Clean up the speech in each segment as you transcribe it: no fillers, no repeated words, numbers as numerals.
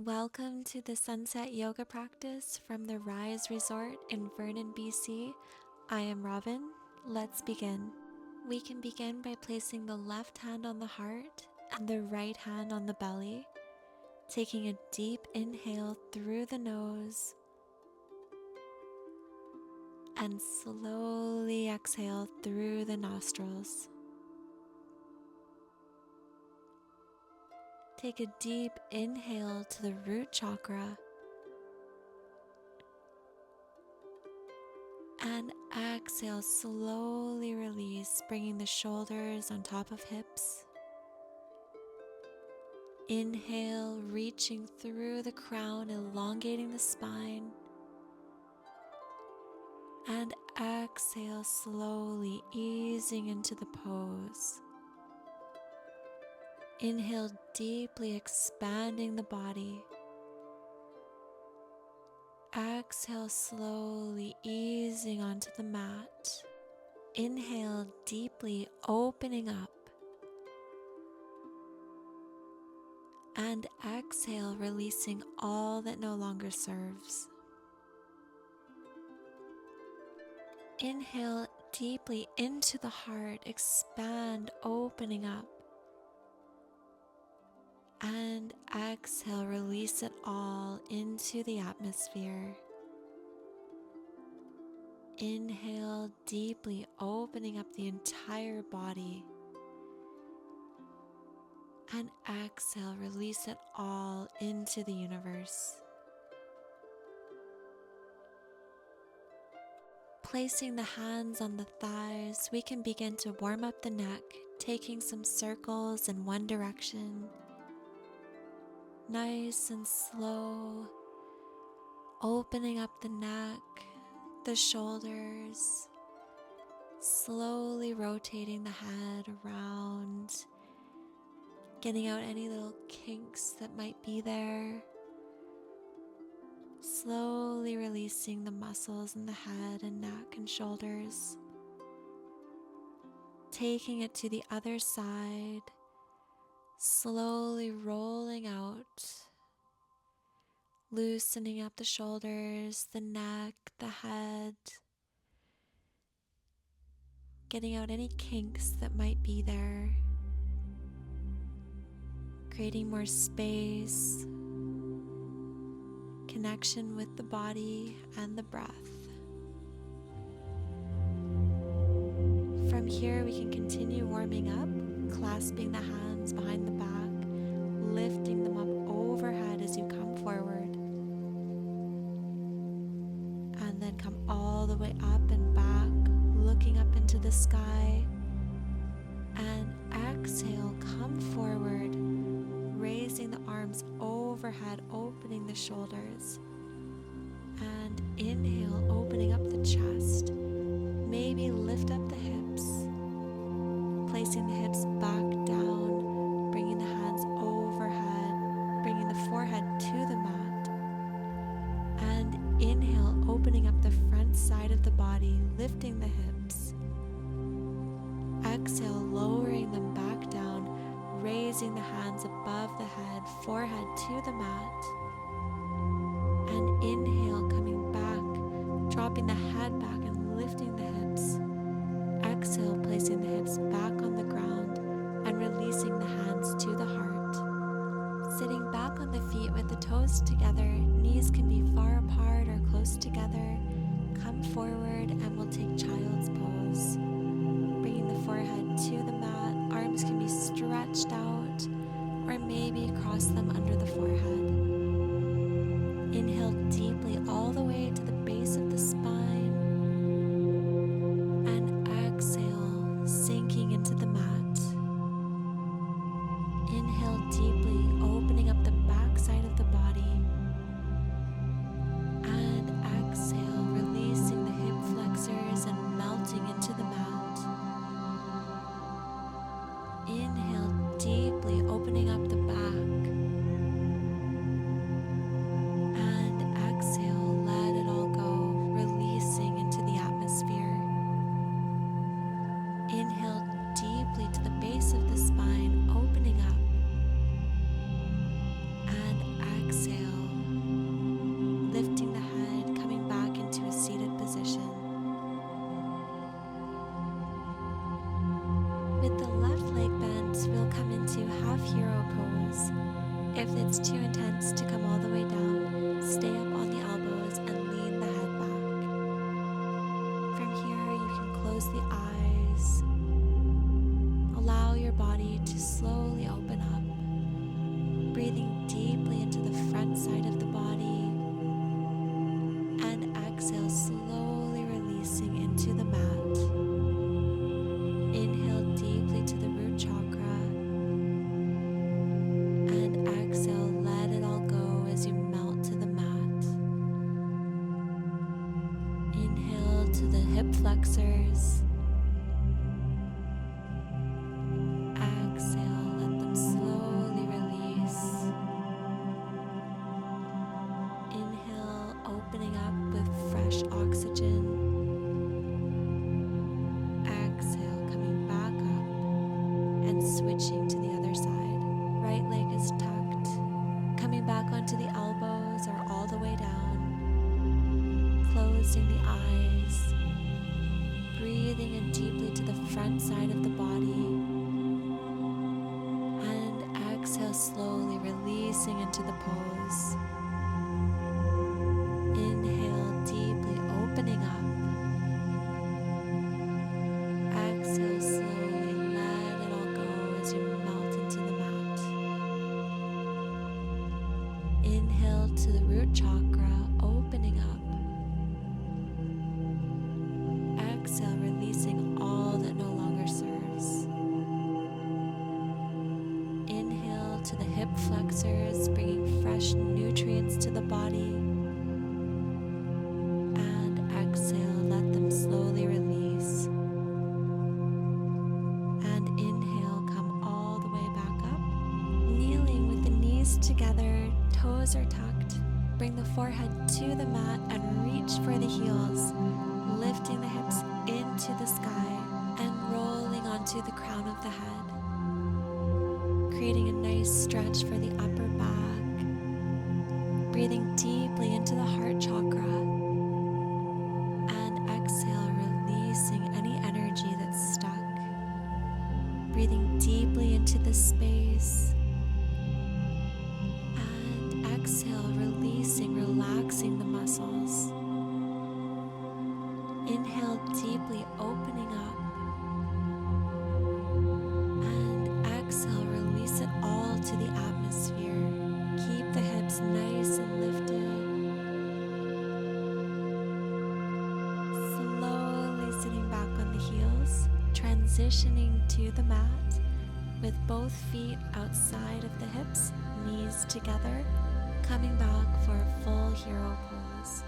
Welcome to the sunset yoga practice from the Rise Resort in Vernon, BC. I am Robin. Let's begin. We can begin by placing the left hand on the heart and the right hand on the belly, taking a deep inhale through the nose and slowly exhale through the nostrils. Take a deep inhale to the root chakra and exhale, slowly release, bringing the shoulders on top of hips. Inhale, reaching through the crown, elongating the spine. And exhale, slowly easing into the pose. Inhale deeply, expanding the body. Exhale slowly, easing onto the mat. Inhale deeply, opening up. And exhale, releasing all that no longer serves. Inhale deeply into the heart, expand, opening up. And exhale, release it all into the atmosphere. Inhale deeply, opening up the entire body. And exhale, release it all into the universe. Placing the hands on the thighs, we can begin to warm up the neck, taking some circles in one direction. Nice and slow, opening up the neck, the shoulders, slowly rotating the head around, getting out any little kinks that might be there, slowly releasing the muscles in the head and neck and shoulders, taking it to the other side, slowly rolling out, loosening up the shoulders, the neck, the head, getting out any kinks that might be there, creating more space, connection with the body and the breath. From here, we can continue warming up, clasping the hands behind the back, lifting them up overhead as you come forward. And then come all the way up and back, looking up into the sky. And exhale, come forward, raising the arms overhead, opening the shoulders. And inhale, opening up the chest. Maybe lift up the hips, placing the hips back down, bringing the hands overhead, bringing the forehead to the mat. And inhale, opening up the front side of the body, lifting the hips. Exhale, lowering them back down, raising the hands above the head, forehead to the mat. And inhale, coming back, dropping the head back and lifting the hips. Exhale, placing the hips back on the ground and releasing the hands to the heart. Sitting back on the feet with the toes together, knees can be far apart or close together. Come forward and we'll take child's pose. Bringing the forehead to the mat, arms can be stretched out or maybe cross them under the forehead. Inhale deeply all the way to the base of the spine. And exhale, sinking into the mat. Inhale deeply, opening up the back side of the body. And exhale, releasing the hip flexors and melting into the mat. Inhale deeply, opening up the back. tense to come all the way down, stay up on the elbows and lean the head back. From here, you can close the eyes. Allow your body to slowly open up, breathing deeply into the front side of the body, and exhale, slowly releasing into the mat. Inhale deeply to the root chakra, and exhale, let it all go as you melt to the mat. Inhale to the hip flexors. Exhale, let them slowly release. Inhale, opening up with fresh oxygen. Exhale, coming back up and switching to the other side. Right leg is tucked, coming back onto the elbows or all the way down. Closing the eyes, breathing in deeply to the front side of the body. Exhale, slowly releasing into the pose. Inhale, deeply opening up. Exhale, slowly let it all go as you melt into the mat. Inhale to the root chakra, opening up. Exhale, releasing all that no longer serves. To the hip flexors, bringing fresh nutrients to the body. And exhale, let them slowly release. And inhale, come all the way back up. Kneeling with the knees together, toes are tucked. Bring the forehead to the mat and reach for the heels, lifting the hips into the sky and rolling onto the crown of the head. Creating a nice stretch for the upper back. Breathing deeply into the heart chakra. And exhale, releasing any energy that's stuck. Breathing deeply into the space. And exhale, releasing, relaxing the muscles. Inhale deeply, opening up. Exhale, release it all to the atmosphere. Keep the hips nice and lifted. Slowly sitting back on the heels, transitioning to the mat with both feet outside of the hips, knees together, coming back for a full hero pose.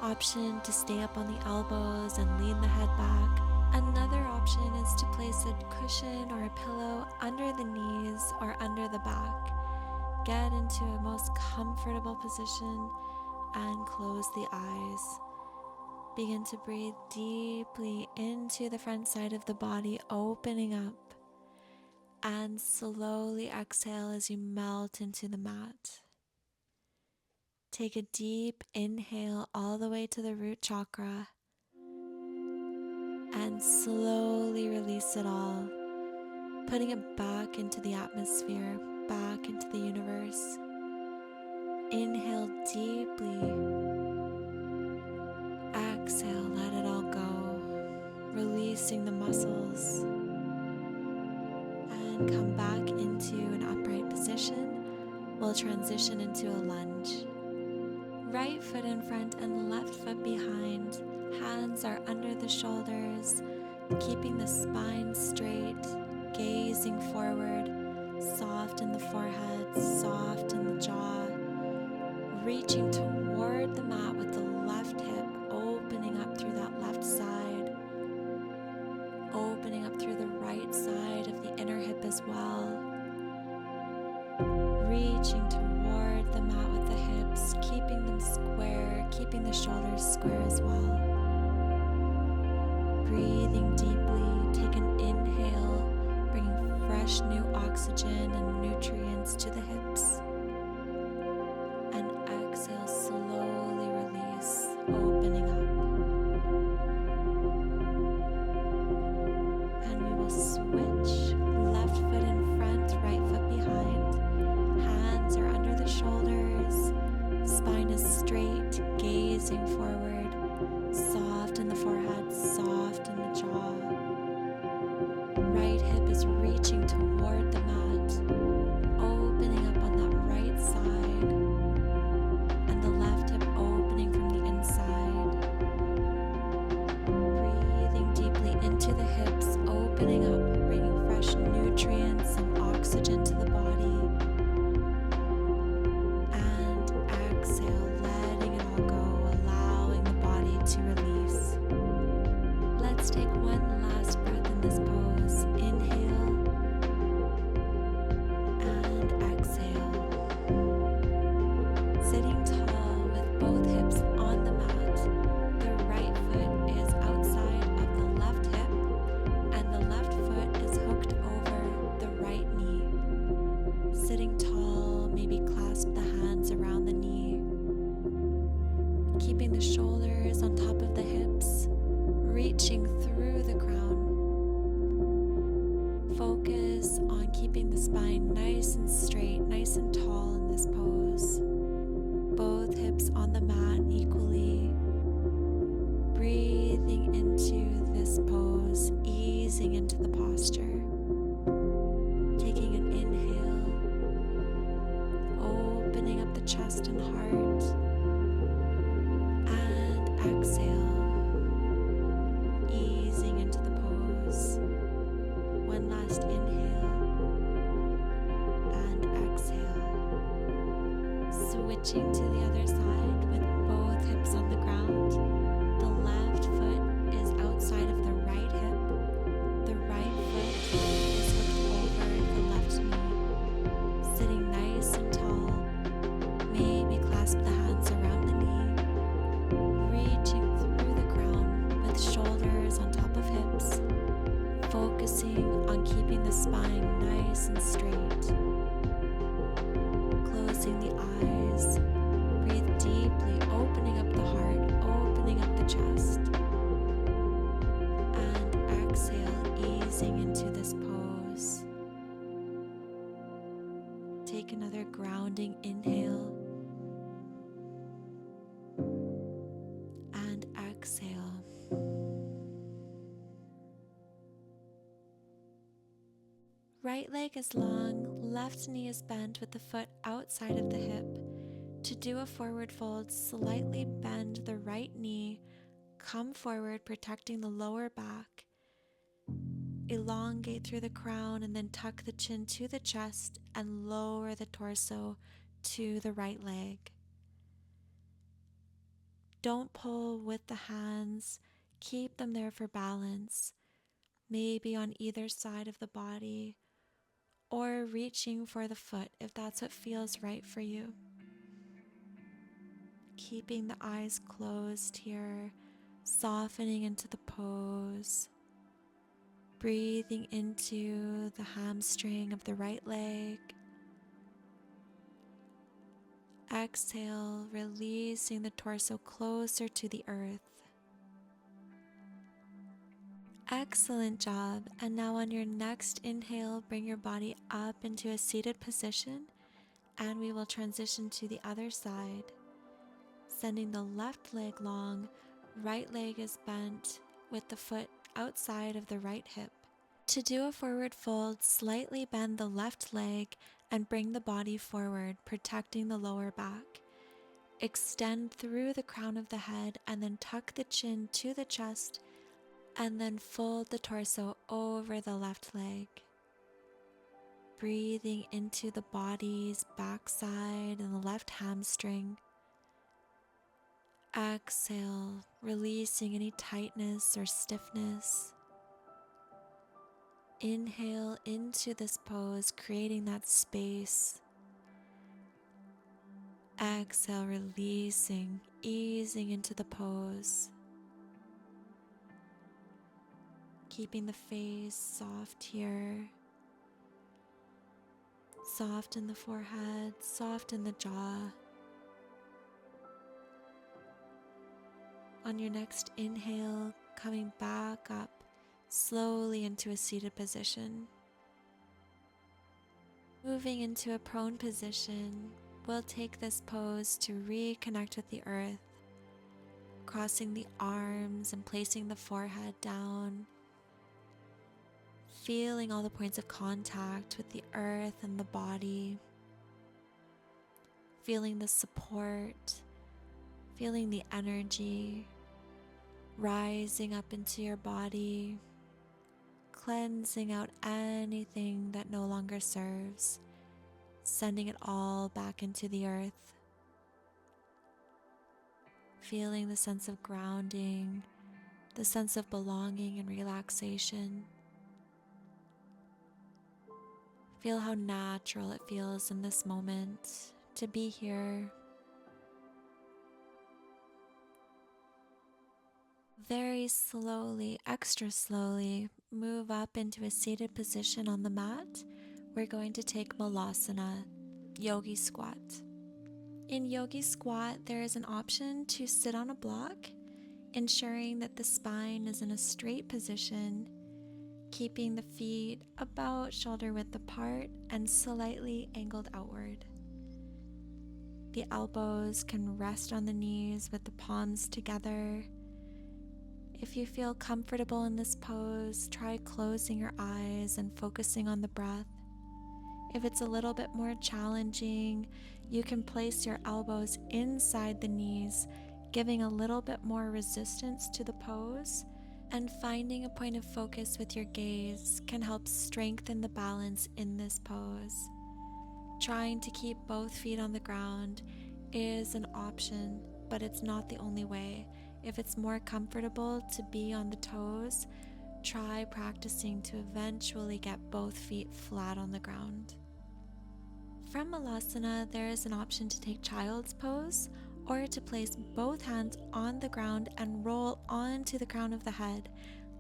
Option to stay up on the elbows and lean the head back. Another option is to place a cushion or a pillow under the knees or under the back. Get into a most comfortable position and close the eyes. Begin to breathe deeply into the front side of the body, opening up. And slowly exhale as you melt into the mat. Take a deep inhale all the way to the root chakra. And slowly release it all, putting it back into the atmosphere, back into the universe. Inhale deeply. Exhale, let it all go, releasing the muscles. And come back into an upright position. We'll transition into a lunge. Right foot in front and left foot behind. Hands are under the shoulders, keeping the spine straight, gazing forward, soft in the forehead, soft in the jaw, reaching toward the mat with the left hip, opening up through that left side, opening up through the right side of the inner hip as well, reaching toward the mat with the hips, keeping them square, keeping the shoulders square as well. Breathing deeply, take an inhale, bringing fresh new oxygen and nutrients to the hips. And exhale, slowly release, opening up. And we will switch, left foot in front, right foot behind. Hands are under the opening up, bringing fresh nutrients and oxygen to the body. And exhale, letting it all go, allowing the body to release. Let's take one last breath in this pose. Inhale and exhale. Sitting tall with both hips on the mat. The right foot is outside of the left hip and the left foot is hooked over the right knee. Sitting tall, maybe clasp the hands around the knee. Keeping the shoulders on top of the hips, reaching through the crown. Focus on keeping the spine nice and straight, nice and tall in this pose. Both hips on the mat equally. Breathing into this pose, easing into the posture. Taking an inhale, opening up the chest and heart, and exhale, easing into the pose. One last inhale and exhale. Switching to the other side with both hips on the ground. The left foot is outside of the right hip. The right foot is hooked over the left knee. Sitting nice and tall. Maybe clasp the hands around the knee. Reaching through the crown with shoulders on top of hips. Focusing on keeping the spine nice and straight. Closing the eyes. Breathe deeply, opening up the heart, opening up the chest. And exhale, easing into this pose. Take another grounding inhale. And exhale. Right leg is long, left knee is bent with the foot outside of the hip. To do a forward fold, slightly bend the right knee, come forward, protecting the lower back. Elongate through the crown and then tuck the chin to the chest and lower the torso to the right leg. Don't pull with the hands, keep them there for balance, maybe on either side of the body, or reaching for the foot if that's what feels right for you. Keeping the eyes closed here, softening into the pose, breathing into the hamstring of the right leg. Exhale, releasing the torso closer to the earth. Excellent job. And now on your next inhale, bring your body up into a seated position, and we will transition to the other side. Sending the left leg long, right leg is bent with the foot outside of the right hip. To do a forward fold, slightly bend the left leg and bring the body forward, protecting the lower back. Extend through the crown of the head and then tuck the chin to the chest and then fold the torso over the left leg. Breathing into the body's backside and the left hamstring. Exhale, releasing any tightness or stiffness. Inhale into this pose, creating that space. Exhale, releasing, easing into the pose. Keeping the face soft here. Soft in the forehead, soft in the jaw. On your next inhale, coming back up slowly into a seated position. Moving into a prone position, we'll take this pose to reconnect with the earth, crossing the arms and placing the forehead down, feeling all the points of contact with the earth and the body, feeling the support, feeling the energy rising up into your body, cleansing out anything that no longer serves, sending it all back into the earth. Feeling the sense of grounding, the sense of belonging and relaxation. Feel how natural it feels in this moment to be here. Very slowly, extra slowly, move up into a seated position on the mat. We're going to take Malasana, Yogi Squat. In Yogi Squat, there is an option to sit on a block, ensuring that the spine is in a straight position, keeping the feet about shoulder width apart and slightly angled outward. The elbows can rest on the knees with the palms together. If you feel comfortable in this pose, try closing your eyes and focusing on the breath. If it's a little bit more challenging, you can place your elbows inside the knees, giving a little bit more resistance to the pose, and finding a point of focus with your gaze can help strengthen the balance in this pose. Trying to keep both feet on the ground is an option, but it's not the only way. If it's more comfortable to be on the toes, try practicing to eventually get both feet flat on the ground. From Malasana, there is an option to take child's pose or to place both hands on the ground and roll onto the crown of the head,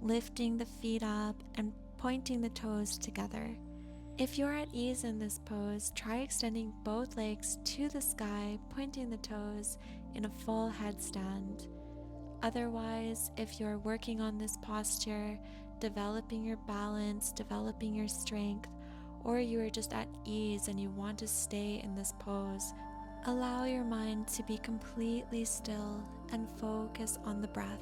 lifting the feet up and pointing the toes together. If you're at ease in this pose, try extending both legs to the sky, pointing the toes in a full headstand. Otherwise, if you're working on this posture, developing your balance, developing your strength, or you are just at ease and you want to stay in this pose, allow your mind to be completely still and focus on the breath.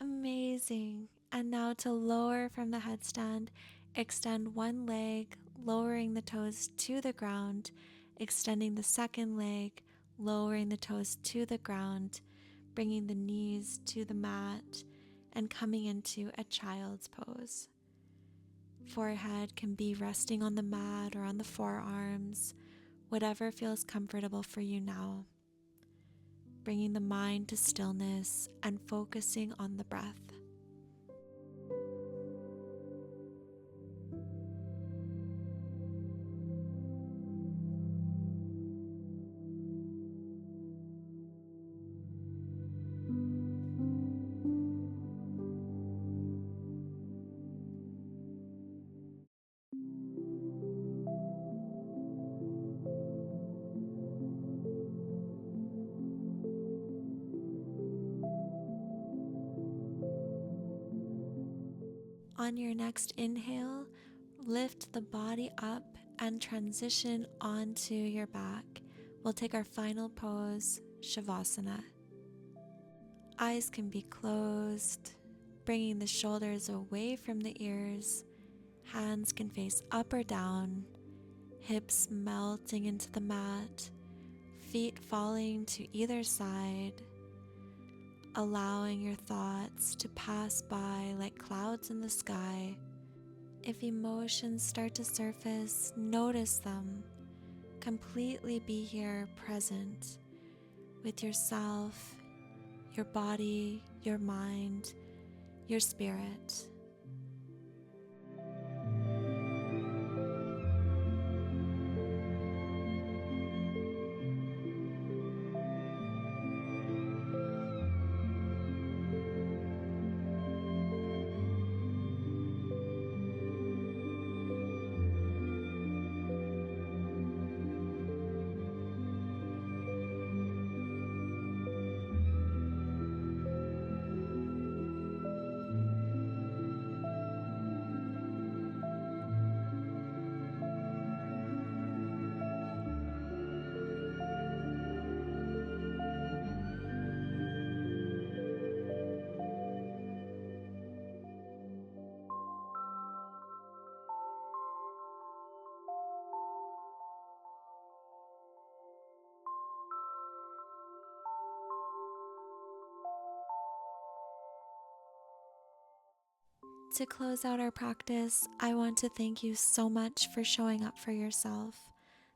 Amazing. And now to lower from the headstand, extend one leg, lowering the toes to the ground, extending the second leg, lowering the toes to the ground, bringing the knees to the mat, and coming into a child's pose. Forehead can be resting on the mat or on the forearms, whatever feels comfortable for you now. Bringing the mind to stillness and focusing on the breath. On your next inhale, lift the body up and transition onto your back. We'll take our final pose, Shavasana. Eyes can be closed, bringing the shoulders away from the ears. Hands can face up or down, hips melting into the mat, feet falling to either side, allowing your thoughts to pass by like clouds in the sky. If emotions start to surface, notice them. Completely be here, present with yourself, your body, your mind, your spirit. To close out our practice, I want to thank you so much for showing up for yourself.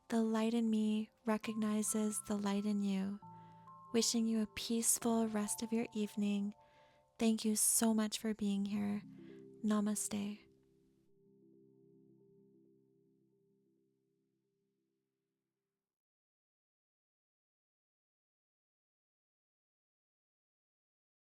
The light in me recognizes the light in you. Wishing you a peaceful rest of your evening. Thank you so much for being here. Namaste.